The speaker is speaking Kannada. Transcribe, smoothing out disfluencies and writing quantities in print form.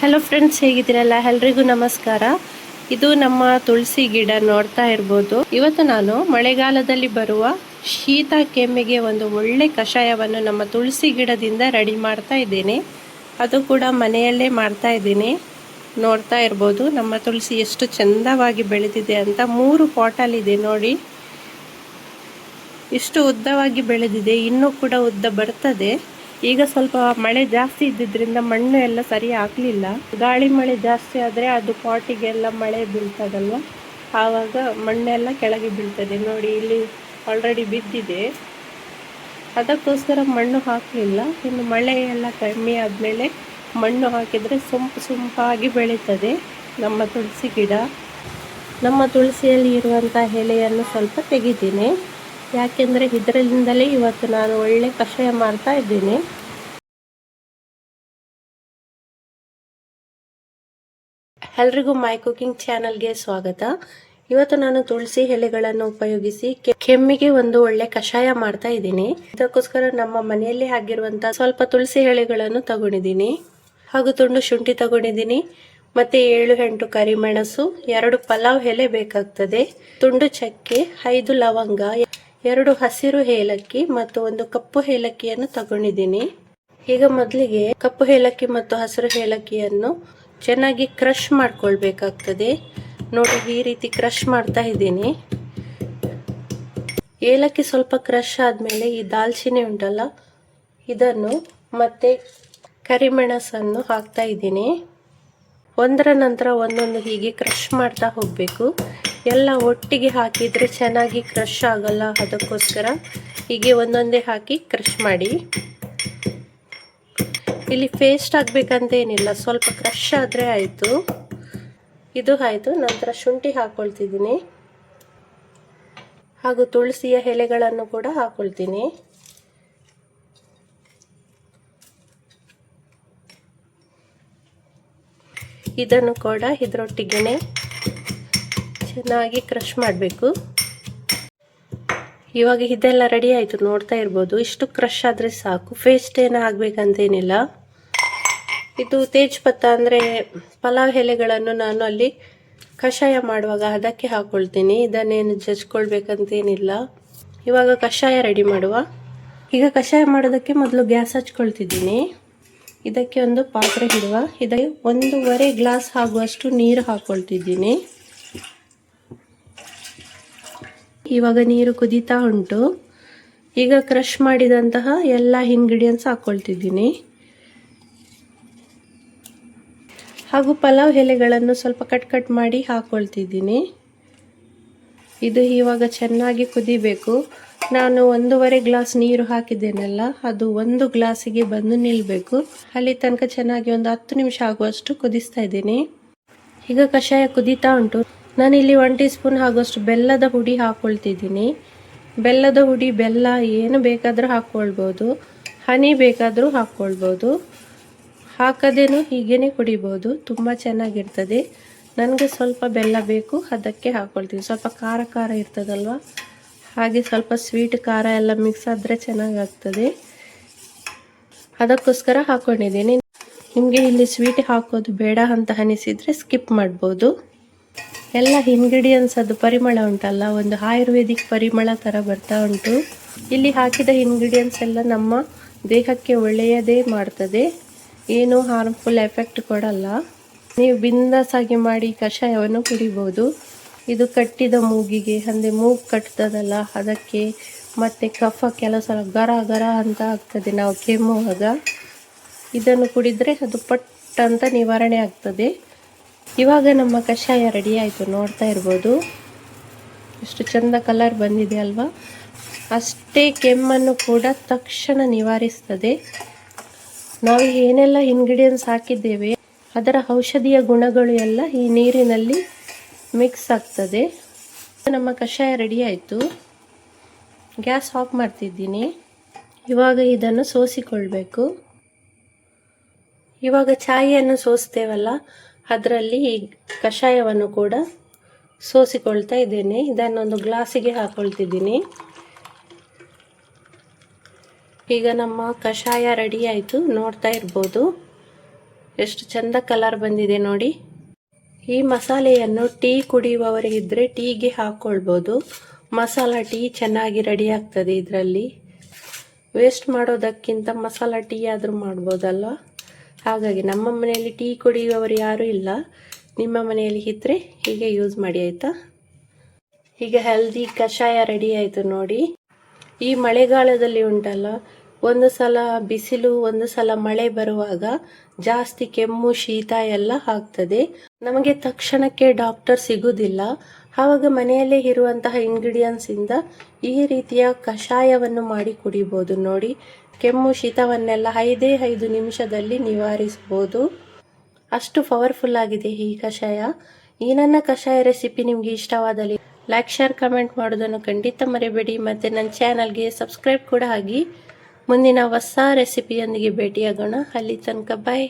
Hello friends, ಹೇಗಿದ್ದೀರಲ್ಲ? ಎಲ್ರಿಗೂ ನಮಸ್ಕಾರ. ಇದು ನಮ್ಮ ತುಳಸಿ ಗಿಡ ನೋಡ್ತಾ ಇರ್ಬೋದು. ಇವತ್ತು ನಾನು ಮಳೆಗಾಲದಲ್ಲಿ ಬರುವ ಶೀತ ಕೆಮ್ಮಿಗೆ ಒಂದು ಒಳ್ಳೆ ಕಷಾಯವನ್ನು ನಮ್ಮ ತುಳಸಿ ಗಿಡದಿಂದ ರೆಡಿ ಮಾಡ್ತಾ ಇದ್ದೇನೆ. ಅದು ಕೂಡ ಮನೆಯಲ್ಲೇ ಮಾಡ್ತಾ ಇದ್ದೀನಿ. ನೋಡ್ತಾ ಇರ್ಬೋದು ನಮ್ಮ ತುಳಸಿ ಎಷ್ಟು ಚಂದವಾಗಿ ಬೆಳೆದಿದೆ ಅಂತ. 3 ಪಾಟಲ್ಲಿದೆ ನೋಡಿ, ಇಷ್ಟು ಉದ್ದವಾಗಿ ಬೆಳೆದಿದೆ. ಇನ್ನೂ ಕೂಡ ಉದ್ದ ಬರ್ತದೆ. ಈಗ ಸ್ವಲ್ಪ ಮಳೆ ಜಾಸ್ತಿ ಇದ್ದಿದ್ದರಿಂದ ಮಣ್ಣು ಎಲ್ಲ ಸರಿ ಹಾಕಲಿಲ್ಲ. ಗಾಳಿ ಮಳೆ ಜಾಸ್ತಿ ಆದರೆ ಅದು ಪಾಟಿಗೆಲ್ಲ ಮಳೆ ಬೀಳ್ತದಲ್ವ, ಆವಾಗ ಮಣ್ಣೆಲ್ಲ ಕೆಳಗೆ ಬೀಳ್ತದೆ. ನೋಡಿ, ಇಲ್ಲಿ ಆಲ್ರೆಡಿ ಬಿದ್ದಿದೆ. ಅದಕ್ಕೋಸ್ಕರ ಮಣ್ಣು ಹಾಕಲಿಲ್ಲ. ಇನ್ನು ಮಳೆ ಎಲ್ಲ ಕಮ್ಮಿ ಆದಮೇಲೆ ಮಣ್ಣು ಹಾಕಿದರೆ ಸೊಂಪಾಗಿ ಬೆಳೀತದೆ ನಮ್ಮ ತುಳಸಿ ಗಿಡ. ನಮ್ಮ ತುಳಸಿಯಲ್ಲಿ ಇರುವಂಥ ಎಲೆಯನ್ನು ಸ್ವಲ್ಪ ತೆಗಿತೀನಿ, ಯಾಕೆಂದರೆ ಇದರಿಂದಲೇ ಇವತ್ತು ನಾನು ಒಳ್ಳೆ ಕಷಾಯ ಮಾಡ್ತಾ ಇದ್ದೀನಿ. ಎಲ್ರಿಗೂ ಮೈ ಕುಕಿಂಗ್ ಚಾನಲ್ಗೆ ಸ್ವಾಗತ. ಇವತ್ತು ನಾನು ತುಳಸಿ ಎಲೆಗಳನ್ನು ಉಪಯೋಗಿಸಿ ಕೆಮ್ಮಿಗೆ ಒಂದು ಒಳ್ಳೆ ಕಷಾಯ ಮಾಡ್ತಾ ಇದ್ದೀನಿ. ಇದಕ್ಕೋಸ್ಕರ ನಮ್ಮ ಮನೆಯಲ್ಲೇ ಆಗಿರುವಂತಹ ಸ್ವಲ್ಪ ತುಳಸಿ ಎಲೆಗಳನ್ನು ತಗೊಂಡಿದ್ದೀನಿ, ಹಾಗೂ ತುಂಡು ಶುಂಠಿ ತಗೊಂಡಿದ್ದೀನಿ, ಮತ್ತೆ 7-8 ಕರಿಮೆಣಸು, 2 ಪಲಾವ್ ಎಲೆ ಬೇಕಾಗ್ತದೆ, ತುಂಡು ಚಕ್ಕೆ, 5 ಲವಂಗ, 2 ಹಸಿರು ಏಲಕ್ಕಿ ಮತ್ತು 1 ಕಪ್ಪು ಏಲಕ್ಕಿಯನ್ನು ತಗೊಂಡಿದ್ದೀನಿ. ಈಗ ಮೊದಲಿಗೆ ಕಪ್ಪು ಏಲಕ್ಕಿ ಮತ್ತು ಹಸಿರು ಏಲಕ್ಕಿಯನ್ನು ಚೆನ್ನಾಗಿ ಕ್ರಷ್ ಮಾಡ್ಕೊಳ್ಬೇಕಾಗ್ತದೆ. ನೋಡಿ, ಈ ರೀತಿ ಕ್ರಷ್ ಮಾಡ್ತಾ ಇದ್ದೀನಿ. ಏಲಕ್ಕಿ ಸ್ವಲ್ಪ ಕ್ರಷ್ ಆದಮೇಲೆ ಈ ದಾಲ್ಚಿನ್ನಿ ಉಂಟಲ್ಲ, ಇದನ್ನು ಮತ್ತೆ ಕರಿಮೆಣಸನ್ನು ಹಾಕ್ತಾ ಇದ್ದೀನಿ. ಒಂದರ ನಂತರ ಒಂದೊಂದು ಹೀಗೆ ಕ್ರಷ್ ಮಾಡ್ತಾ ಹೋಗಬೇಕು. ಎಲ್ಲ ಒಟ್ಟಿಗೆ ಹಾಕಿದರೆ ಚೆನ್ನಾಗಿ ಕ್ರಷ್ ಆಗಲ್ಲ, ಅದಕ್ಕೋಸ್ಕರ ಹೀಗೆ ಒಂದೊಂದೇ ಹಾಕಿ ಕ್ರಷ್ ಮಾಡಿ. ಇಲ್ಲಿ ಪೇಸ್ಟ್ ಆಗಬೇಕಂತ ಏನಿಲ್ಲ, ಸ್ವಲ್ಪ ಕ್ರಷ್ ಆದರೆ ಆಯಿತು. ಇದು ಆಯಿತು. ನಂತರ ಶುಂಠಿ ಹಾಕ್ಕೊಳ್ತಿದ್ದೀನಿ, ಹಾಗೂ ತುಳಸಿಯ ಎಲೆಗಳನ್ನು ಕೂಡ ಹಾಕ್ಕೊಳ್ತೀನಿ. ಇದನ್ನು ಕೂಡ ಇದರೊಟ್ಟಿಗೆ ಚೆನ್ನಾಗಿ ಕ್ರಷ್ ಮಾಡಬೇಕು. ಇವಾಗ ಇದೆಲ್ಲ ರೆಡಿ ಆಯಿತು, ನೋಡ್ತಾ ಇರ್ಬೋದು. ಇಷ್ಟು ಕ್ರಷ್ ಆದರೆ ಸಾಕು, ಪೇಸ್ಟ್ ಏನು ಆಗಬೇಕಂತೇನಿಲ್ಲ. ಇದು ತೇಜ್ಪತ್ತ ಅಂದರೆ ಪಲಾವ್ ಎಲೆಗಳನ್ನು ನಾನು ಅಲ್ಲಿ ಕಷಾಯ ಮಾಡುವಾಗ ಅದಕ್ಕೆ ಹಾಕ್ಕೊಳ್ತೀನಿ. ಇದನ್ನೇನು ಜಜ್ಕೊಳ್ಬೇಕಂತೇನಿಲ್ಲ. ಇವಾಗ ಕಷಾಯ ರೆಡಿ ಮಾಡುವ. ಈಗ ಕಷಾಯ ಮಾಡೋದಕ್ಕೆ ಮೊದಲು ಗ್ಯಾಸ್ ಹಚ್ಕೊಳ್ತಿದ್ದೀನಿ. ಇದಕ್ಕೆ ಒಂದು ಪಾತ್ರೆ ಇಡುವ. ಇದಕ್ಕೆ 1.5 ಗ್ಲಾಸ್ ಆಗುವಷ್ಟು ನೀರು ಹಾಕ್ಕೊಳ್ತಿದ್ದೀನಿ. ಇವಾಗ ನೀರು ಕುದೀತಾ ಉಂಟು. ಈಗ ಕ್ರಷ್ ಮಾಡಿದಂತಹ ಎಲ್ಲ ಇಂಗ್ರೀಡಿಯೆಂಟ್ಸ್ ಹಾಕ್ಕೊಳ್ತಿದ್ದೀನಿ, ಹಾಗೂ ಪಲಾವ್ ಎಲೆಗಳನ್ನು ಸ್ವಲ್ಪ ಕಟ್ ಮಾಡಿ ಹಾಕ್ಕೊಳ್ತಿದ್ದೀನಿ. ಇದು ಇವಾಗ ಚೆನ್ನಾಗಿ ಕುದಿಬೇಕು. ನಾನು 1.5 ಗ್ಲಾಸ್ ನೀರು ಹಾಕಿದ್ದೇನಲ್ಲ, ಅದು 1 ಗ್ಲಾಸಿಗೆ ಬಂದು ನಿಲ್ಲಬೇಕು. ಅಲ್ಲಿ ತನಕ ಚೆನ್ನಾಗಿ ಒಂದು 10 ನಿಮಿಷ ಆಗುವಷ್ಟು ಕುದಿಸ್ತಾ ಇದ್ದೀನಿ. ಈಗ ಕಷಾಯ ಕುದೀತಾ ಉಂಟು. ನಾನಿಲ್ಲಿ 1 ಟೀ ಸ್ಪೂನ್ ಆಗುವಷ್ಟು ಬೆಲ್ಲದ ಹುಡಿ ಹಾಕ್ಕೊಳ್ತಿದ್ದೀನಿ. ಬೆಲ್ಲದ ಹುಡಿ, ಬೆಲ್ಲ ಏನು ಬೇಕಾದರೂ ಹಾಕ್ಕೊಳ್ಬೋದು, ಹನಿ ಬೇಕಾದರೂ ಹಾಕ್ಕೊಳ್ಬೋದು. ಹಾಕದೇನು ಹೀಗೇ ಕುಡಿಬೋದು, ತುಂಬ ಚೆನ್ನಾಗಿರ್ತದೆ. ನನಗೆ ಸ್ವಲ್ಪ ಬೆಲ್ಲ ಬೇಕು, ಅದಕ್ಕೆ ಹಾಕ್ಕೊಳ್ತೀನಿ. ಸ್ವಲ್ಪ ಖಾರ ಖಾರ ಇರ್ತದಲ್ವ, ಹಾಗೆ ಸ್ವಲ್ಪ ಸ್ವೀಟ್ ಖಾರ ಎಲ್ಲ ಮಿಕ್ಸ್ ಆದರೆ ಚೆನ್ನಾಗಾಗ್ತದೆ, ಅದಕ್ಕೋಸ್ಕರ ಹಾಕ್ಕೊಂಡಿದ್ದೀನಿ. ನಿಮಗೆ ಇಲ್ಲಿ ಸ್ವೀಟ್ ಹಾಕೋದು ಬೇಡ ಅಂತ ಅನಿಸಿದರೆ ಸ್ಕಿಪ್ ಮಾಡ್ಬೋದು. ಎಲ್ಲ ಇಂಗ್ರೀಡಿಯೆಂಟ್ಸ್ ಅದು ಪರಿಮಳ ಉಂಟಲ್ಲ, ಒಂದು ಆಯುರ್ವೇದಿಕ್ ಪರಿಮಳ ಥರ ಬರ್ತಾ ಉಂಟು. ಇಲ್ಲಿ ಹಾಕಿದ ಇಂಗ್ರೀಡಿಯೆಂಟ್ಸ್ ಎಲ್ಲ ನಮ್ಮ ದೇಹಕ್ಕೆ ಒಳ್ಳೆಯದೇ ಮಾಡ್ತದೆ, ಏನೂ ಹಾರ್ಮ್ಫುಲ್ ಎಫೆಕ್ಟ್ ಕೊಡಲ್ಲ. ನೀವು ಬಿಂದಾಸ್ ಆಗಿ ಮಾಡಿ ಕಷಾಯವನ್ನು ಕುಡಿಬೋದು. ಇದು ಕಟ್ಟಿದ ಮೂಗಿಗೆ, ಅಂದರೆ ಮೂಗು ಕಟ್ತದಲ್ಲ ಅದಕ್ಕೆ, ಮತ್ತು ಕಫ ಕೆಲವು ಸಲ ಗರ ಗರ ಅಂತ ಆಗ್ತದೆ ನಾವು ಕೆಮ್ಮುವಾಗ, ಇದನ್ನು ಕುಡಿದರೆ ಅದು ಪಟ್ ಅಂತ ನಿವಾರಣೆ ಆಗ್ತದೆ. ಇವಾಗ ನಮ್ಮ ಕಷಾಯ ರೆಡಿ ಆಯಿತು, ನೋಡ್ತಾ ಇರ್ಬೋದು. ಎಷ್ಟು ಚಂದ ಕಲರ್ ಬಂದಿದೆ ಅಲ್ವಾ? ಅಷ್ಟೇ ಕೆಮ್ಮನ್ನು ಕೂಡ ತಕ್ಷಣ ನಿವಾರಿಸ್ತದೆ. ನಾವು ಏನೆಲ್ಲ ಇಂಗ್ರೀಡಿಯೆಂಟ್ಸ್ ಹಾಕಿದ್ದೇವೆ ಅದರ ಔಷಧೀಯ ಗುಣಗಳು ಎಲ್ಲ ಈ ನೀರಿನಲ್ಲಿ ಮಿಕ್ಸ್ ಆಗ್ತದೆ. ನಮ್ಮ ಕಷಾಯ ರೆಡಿ ಆಯಿತು. ಗ್ಯಾಸ್ ಆಫ್ ಮಾಡ್ತಿದ್ದೀನಿ. ಇವಾಗ ಇದನ್ನು ಸೋಸಿಕೊಳ್ಬೇಕು. ಇವಾಗ ಚಾಯಿಯನ್ನು ಸೋಸ್ತೇವಲ್ಲ, ಅದರಲ್ಲಿ ಈ ಕಷಾಯವನ್ನು ಕೂಡ ಸೋಸಿಕೊಳ್ತಾ ಇದ್ದೇನೆ. ಇದನ್ನೊಂದು ಗ್ಲಾಸಿಗೆ ಹಾಕ್ಕೊಳ್ತಿದ್ದೀನಿ. ಈಗ ನಮ್ಮ ಕಷಾಯ ರೆಡಿ ಆಯಿತು, ನೋಡ್ತಾ ಇರ್ಬೋದು. ಎಷ್ಟು ಚಂದ ಕಲರ್ ಬಂದಿದೆ ನೋಡಿ. ಈ ಮಸಾಲೆಯನ್ನು ಟೀ ಕುಡಿಯುವವರಿಗಿದ್ರೆ ಟೀಗೆ ಹಾಕ್ಕೊಳ್ಬೋದು. ಮಸಾಲ ಟೀ ಚೆನ್ನಾಗಿ ರೆಡಿ ಆಗ್ತದೆ ಇದರಲ್ಲಿ. ವೇಸ್ಟ್ ಮಾಡೋದಕ್ಕಿಂತ ಮಸಾಲ ಟೀ ಆದರೂ ಮಾಡ್ಬೋದಲ್ಲ. ಹಾಗಾಗಿ ನಮ್ಮ ಮನೆಯಲ್ಲಿ ಟೀ ಕುಡಿಯುವವರು ಯಾರೂ ಇಲ್ಲ. ನಿಮ್ಮ ಮನೆಯಲ್ಲಿ ಇದ್ದರೆ ಹೀಗೆ ಯೂಸ್ ಮಾಡಿ ಆಯಿತಾ. ಈಗ ಹೆಲ್ದಿ ಕಷಾಯ ರೆಡಿ ಆಯಿತು ನೋಡಿ. ಈ ಮಳೆಗಾಲದಲ್ಲಿ ಉಂಟಲ್ಲ, ಒಂದು ಸಲ ಬಿಸಿಲು ಒಂದು ಸಲ ಮಳೆ ಬರುವಾಗ ಜಾಸ್ತಿ ಕೆಮ್ಮು ಶೀತ ಎಲ್ಲ ಆಗ್ತದೆ. ನಮಗೆ ತಕ್ಷಣಕ್ಕೆ ಡಾಕ್ಟರ್ ಸಿಗುವುದಿಲ್ಲ. ಆವಾಗ ಮನೆಯಲ್ಲೇ ಇರುವಂತಹ ಇಂಗ್ರೀಡಿಯೆಂಟ್ಸ್ ಇಂದ ಈ ರೀತಿಯ ಕಷಾಯವನ್ನು ಮಾಡಿ ಕುಡಿಬೋದು ನೋಡಿ. ಕೆಮ್ಮು ಶೀತವನ್ನೆಲ್ಲ 5 ನಿಮಿಷದಲ್ಲಿ ನಿವಾರಿಸಬಹುದು. ಅಷ್ಟು ಪವರ್ಫುಲ್ ಆಗಿದೆ ಈ ಕಷಾಯ. ಈ ನನ್ನ ಕಷಾಯ ರೆಸಿಪಿ ನಿಮಗೆ ಇಷ್ಟವಾದಲ್ಲಿ ಲೈಕ್ ಶೇರ್ ಕಮೆಂಟ್ ಮಾಡೋದನ್ನು ಖಂಡಿತ ಮರಿಬೇಡಿ. ಮತ್ತು ನನ್ನ ಚಾನಲ್ಗೆ ಸಬ್ಸ್ಕ್ರೈಬ್ ಕೂಡ ಆಗಿ. ಮುಂದಿನ ಹೊಸ ರೆಸಿಪಿಯೊಂದಿಗೆ ಭೇಟಿಯಾಗೋಣ. ಅಲ್ಲಿ ತನಕ ಬಾಯ್.